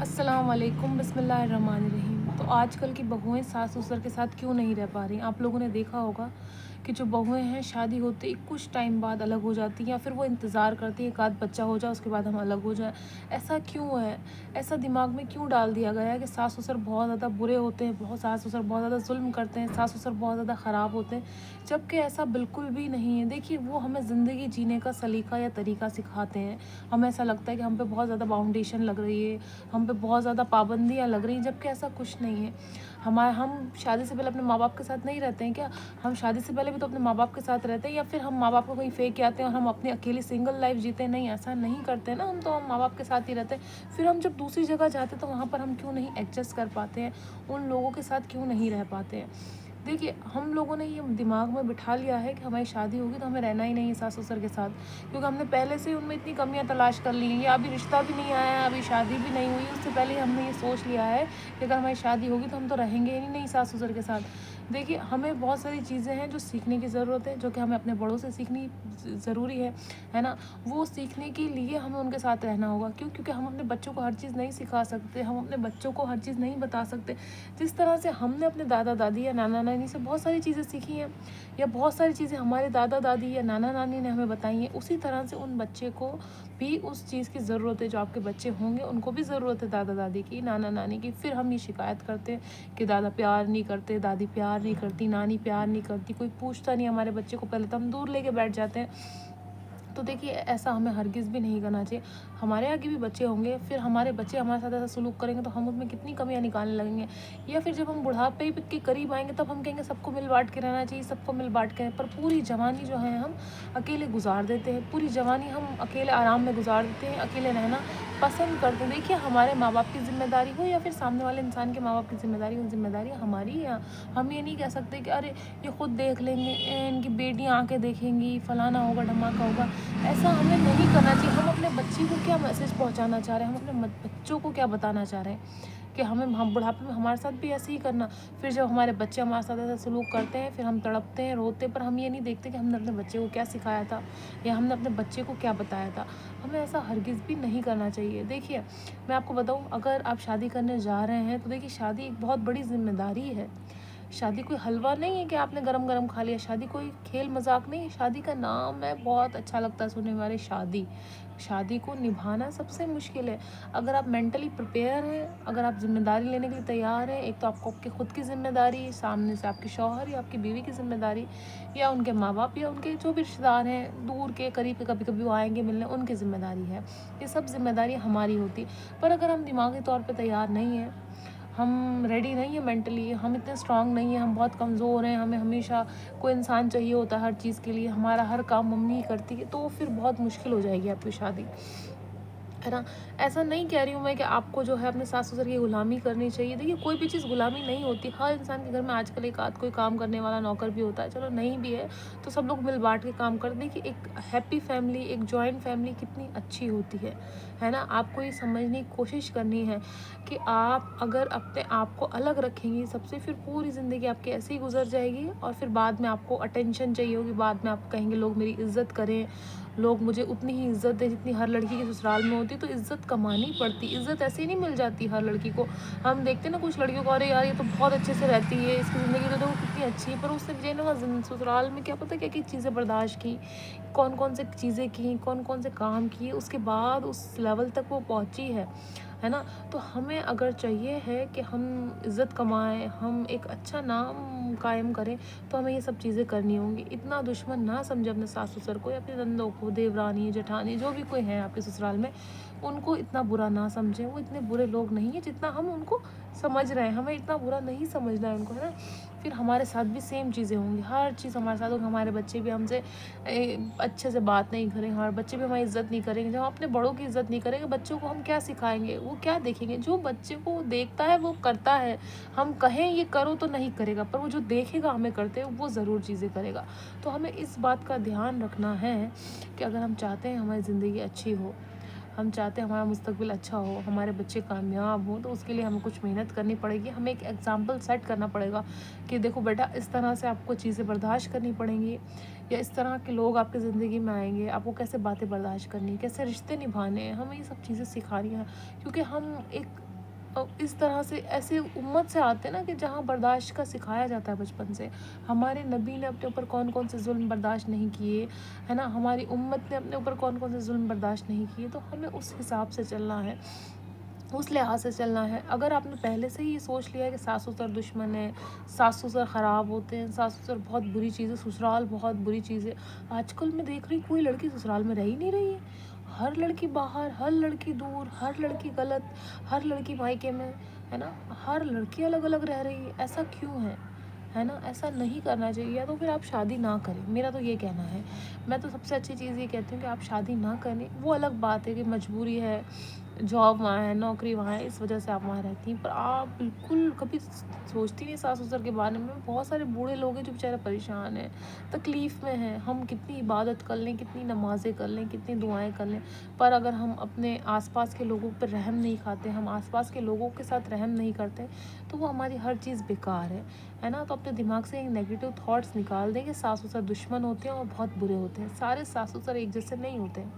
अस्सलाम वालेकुम बिस्मिल्लाहिर्रहमानिर्रहीम। तो आजकल की बहुएँ सास-ससुर के साथ क्यों नहीं रह पा रही? आप लोगों ने देखा होगा कि जो बहुएँ हैं शादी होते ही कुछ टाइम बाद अलग हो जाती हैं या फिर वो इंतज़ार करती हैं एक आध बच्चा हो जाए उसके बाद हम अलग हो जाएँ। ऐसा क्यों है? ऐसा दिमाग में क्यों डाल दिया गया है कि सास-ससुर बहुत ज़्यादा बुरे होते हैं, बहुत सास-ससुर बहुत ज़्यादा ज़ुल्म करते हैं, सास-ससुर बहुत ज़्यादा ख़राब होते हैं, जबकि ऐसा बिल्कुल भी नहीं है। देखिए, वो हमें ज़िंदगी जीने का सलीका या तरीका सिखाते हैं। हमें ऐसा लगता है कि हम पे बहुत ज़्यादा बाउंडेशन लग रही है, हम पे बहुत ज़्यादा पाबंदियाँ लग रही हैं, जबकि ऐसा कुछ नहीं है। हम शादी से पहले अपने माँ-बाप के साथ नहीं रहते हैं क्या? हम शादी से पहले भी तो अपने माँ-बाप के साथ रहते हैं, या फिर हम माँ-बाप को कहीं फेंक के आते हैं और हम अपनी अकेली सिंगल लाइफ़ जीते हैं? नहीं, ऐसा नहीं करते हैं ना, हम माँ-बाप के साथ ही रहते हैं। फिर हम जब दूसरी जगह जाते हैं तो वहाँ पर हम क्यों नहीं एडजस्ट कर पाते हैं? उन लोगों के साथ क्यों नहीं रह पाते हैं? देखिए, हम लोगों ने ये दिमाग में बिठा लिया है कि हमारी शादी होगी तो हमें रहना ही नहीं है सास-ससुर के साथ, क्योंकि हमने पहले से ही उनमें इतनी कमियाँ तलाश कर ली हैं, या अभी रिश्ता भी नहीं आया है, अभी शादी भी नहीं हुई, उससे पहले ही हमने ये सोच लिया है कि अगर हमारी शादी होगी तो हम तो रहेंगे ही नहीं सास-ससुर के साथ। देखिए, हमें बहुत सारी चीज़ें हैं जो सीखने की ज़रूरत है, जो कि हमें अपने बड़ों से सीखनी ज़रूरी है ना? वो सीखने के लिए हमें उनके साथ रहना होगा। क्यों? क्योंकि हम अपने बच्चों को हर चीज़ नहीं सिखा सकते, हम अपने बच्चों को हर चीज़ नहीं बता सकते। जिस तरह से हमने अपने दादा-दादी या नाना-नानी से बहुत सारी चीज़ें सीखी हैं, या बहुत सारी चीज़ें हमारे दादा-दादी या नाना-नानी ने हमें बताई हैं, उसी तरह से उन बच्चे को भी उस चीज़ की ज़रूरत है। जो आपके बच्चे होंगे उनको भी ज़रूरत है दादा-दादी की, नाना-नानी की। फिर हम ये शिकायत करते हैं कि दादा प्यार नहीं करते, दादी प्यार नहीं करती, नानी प्यार नहीं करती, कोई पूछता नहीं हमारे बच्चे को, पहले तो हम दूर लेके बैठ जाते हैं। तो देखिए, ऐसा हमें हरगिज़ भी नहीं करना चाहिए। हमारे आगे भी बच्चे होंगे, फिर हमारे बच्चे हमारे साथ ऐसा सलूक करेंगे तो हम उनमें कितनी कमियाँ निकालने लगेंगे, या फिर जब हम बुढ़ापे के करीब आएँगे तब हम कहेंगे सबको मिल बाँट के रहना चाहिए, सबको मिल बाँट के, पर पूरी जवानी जो है हम अकेले गुज़ार देते हैं, पूरी जवानी हम अकेले आराम में गुज़ार देते हैं, अकेले रहना पसंद करते हैं। देखिए, हमारे माँ-बाप की ज़िम्मेदारी हो या फिर सामने वाले इंसान के माँ-बाप की ज़िम्मेदारी हो, ज़िम्मेदारी हमारी है। हम ये नहीं कह सकते कि अरे, ये खुद देख लेंगे, इनकी बेटियाँ आके देखेंगी, फलाना होगा, ढमाका होगा। ऐसा हमें नहीं करना चाहिए। हम अपने बच्चे को क्या मैसेज पहुंचाना चाह रहे हैं, हम अपने बच्चों को क्या बताना चाह रहे हैं कि हम बुढ़ापे में हमारे साथ भी ऐसे ही करना। फिर जब हमारे बच्चे हमारे साथ ऐसा सलूक करते हैं, फिर हम तड़पते हैं, रोते हैं, पर हम ये नहीं देखते कि हमने अपने बच्चे को क्या सिखाया था, या हमने अपने बच्चे को क्या बताया था। हमें ऐसा हरगिज़ भी नहीं करना चाहिए। देखिए, मैं आपको बताऊँ, अगर आप शादी करने जा रहे हैं तो देखिए, शादी एक बहुत बड़ी जिम्मेदारी है। शादी कोई हलवा नहीं है कि आपने गरम-गरम खा लिया, शादी कोई खेल मज़ाक नहीं है, शादी का नाम है, बहुत अच्छा लगता है सुनने में, अरे शादी। शादी को निभाना सबसे मुश्किल है। अगर आप मेंटली प्रिपेयर हैं, अगर आप ज़िम्मेदारी लेने के लिए तैयार हैं, एक तो आपको आपकी खुद की ज़िम्मेदारी, सामने से आपके शौहर या आपकी बीवी की ज़िम्मेदारी, या उनके माँ-बाप या उनके जो भी रिश्तेदार हैं, दूर के, करीब के, कभी-कभी वो आएँगे मिलने, उनकी ज़िम्मेदारी है। ये सब ज़िम्मेदारी हमारी होती। पर अगर हम दिमागी तौर पे तैयार नहीं हैं, हम रेडी नहीं है मेंटली, हम इतने स्ट्रांग नहीं हैं, हम बहुत कमज़ोर हैं, हमें हमेशा कोई इंसान चाहिए होता है हर चीज़ के लिए, हमारा हर काम मम्मी ही करती है, तो फिर बहुत मुश्किल हो जाएगी आपकी शादी, है ना? ऐसा नहीं कह रही हूँ मैं कि आपको जो है अपने सास-ससुर की गुलामी करनी चाहिए। देखिए, कोई भी चीज़ गुलामी नहीं होती। हर इंसान के घर में आजकल एक आध कोई काम करने वाला नौकर भी होता है। चलो नहीं भी है, तो सब लोग मिल बाँट के काम करते हैं। देखिए, एक हैप्पी फैमिली, एक जॉइंट फैमिली कितनी अच्छी होती है ना? आपको ये समझने की कोशिश करनी है कि आप अगर अपने आप को अलग रखेंगी सबसे, फिर पूरी ज़िंदगी आपकी ऐसे ही गुज़र जाएगी, और फिर बाद में आपको अटेंशन चाहिए होगी, बाद में आप कहेंगे लोग मेरी इज़्ज़त करें, लोग मुझे उतनी ही इज़्ज़त दें जितनी हर लड़की के ससुराल में होती है। तो इज़्ज़त कमानी पड़ती, इज़्ज़त ऐसे ही नहीं मिल जाती हर लड़की को। हम देखते हैं ना कुछ लड़कियों को, अरे यार, ये तो बहुत अच्छे से रहती है, इसकी ज़िंदगी तो देखो कितनी अच्छी है, पर उसने बेचारी ने ससुराल में क्या पता क्या-क्या चीज़ें बर्दाश्त की, कौन-कौन से चीज़ें की, कौन-कौन से काम किए, उसके बाद उस लेवल तक वो पहुँची है ना? तो हमें अगर चाहिए है कि हम इज़्ज़त कमाएँ, हम एक अच्छा नाम कायम करें, तो हमें ये सब चीज़ें करनी होंगी। इतना दुश्मन ना समझें अपने सास-ससुर को या अपनी नंदों को, देवरानी, जेठानी, जो भी कोई है आपके ससुराल में, उनको इतना बुरा ना समझें। वो इतने बुरे लोग नहीं हैं जितना हम उनको समझ रहे हैं। हमें इतना बुरा नहीं समझना है उनको, है ना? फिर हमारे साथ भी सेम चीज़ें होंगी, हर चीज़ हमारे साथ होगी। हमारे बच्चे भी हमसे अच्छे से बात नहीं करेंगे, हमारे बच्चे भी हमारी इज़्ज़त नहीं करेंगे। जब हम अपने बड़ों की इज़्ज़त नहीं करेंगे, बच्चों को हम क्या सिखाएँगे? वो क्या देखेंगे? जो बच्चे को देखता है वो करता है। हम कहें ये करो तो नहीं करेगा, पर वो जो देखेगा हमें करते हुए वो ज़रूर चीज़ें करेगा। तो हमें इस बात का ध्यान रखना है कि अगर हम चाहते हैं हमारी ज़िंदगी अच्छी हो, हम चाहते हैं हमारा मुस्तकबिल अच्छा हो, हमारे बच्चे कामयाब हों, तो उसके लिए हमें कुछ मेहनत करनी पड़ेगी। हमें एक एग्ज़ाम्पल सेट करना पड़ेगा कि देखो बेटा, इस तरह से आपको चीज़ें बर्दाश्त करनी पड़ेंगी, या इस तरह के लोग आपकी ज़िंदगी में आएँगे, आपको कैसे बातें बर्दाश्त करनी है, कैसे रिश्ते निभाने हैं, हमें ये सब चीज़ें सिखानी हैं। क्योंकि हम एक इस तरह से ऐसे उम्मत से आते हैं ना कि जहाँ बर्दाश्त का सिखाया जाता है बचपन से। हमारे नबी ने अपने ऊपर कौन-कौन से ज़ुल्म बर्दाश्त नहीं किए, है ना? हमारी उम्मत ने अपने ऊपर कौन-कौन से ज़ुल्म बर्दाश्त नहीं किए, तो हमें उस हिसाब से चलना है, उस लिहाज से चलना है। अगर आपने पहले से ही ये सोच लिया है कि सास-ससुर दुश्मन है, सास-ससुर ख़राब होते हैं, सास-ससुर बहुत बुरी चीज़ है, ससुराल बहुत बुरी चीज़ है। आजकल मैं देख रही हूँ कोई लड़की ससुराल में रह ही नहीं रही है। हर लड़की बाहर, हर लड़की दूर, हर लड़की गलत, हर लड़की मायके में, है ना? हर लड़की अलग-अलग रह रही है। ऐसा क्यों है ना? ऐसा नहीं करना चाहिए, या तो फिर आप शादी ना करें, मेरा तो ये कहना है। मैं तो सबसे अच्छी चीज़ ये कहती हूँ कि आप शादी ना करें। वो अलग बात है कि मजबूरी है, जॉब वहाँ है, नौकरी वहाँ है, इस वजह से आप वहाँ रहती हैं, पर आप बिल्कुल कभी सोचती नहीं सास-ससुर के बारे में। बहुत सारे बूढ़े लोग हैं जो बेचारे परेशान हैं, तकलीफ़ में हैं। हम कितनी इबादत कर लें, कितनी नमाज़ें कर लें, कितनी दुआएँ कर लें, पर अगर हम अपने आस-पास के लोगों पर रहम नहीं खाते, हम आस-पास के लोगों के साथ रहम नहीं करते, तो वो हमारी हर चीज़ बेकार है ना? तो अपने दिमाग से नेगेटिव थॉट्स निकाल दें कि सास-ससुर दुश्मन होते हैं और बहुत बुरे होते हैं। सारे सास-ससुर एक जैसे नहीं होते हैं।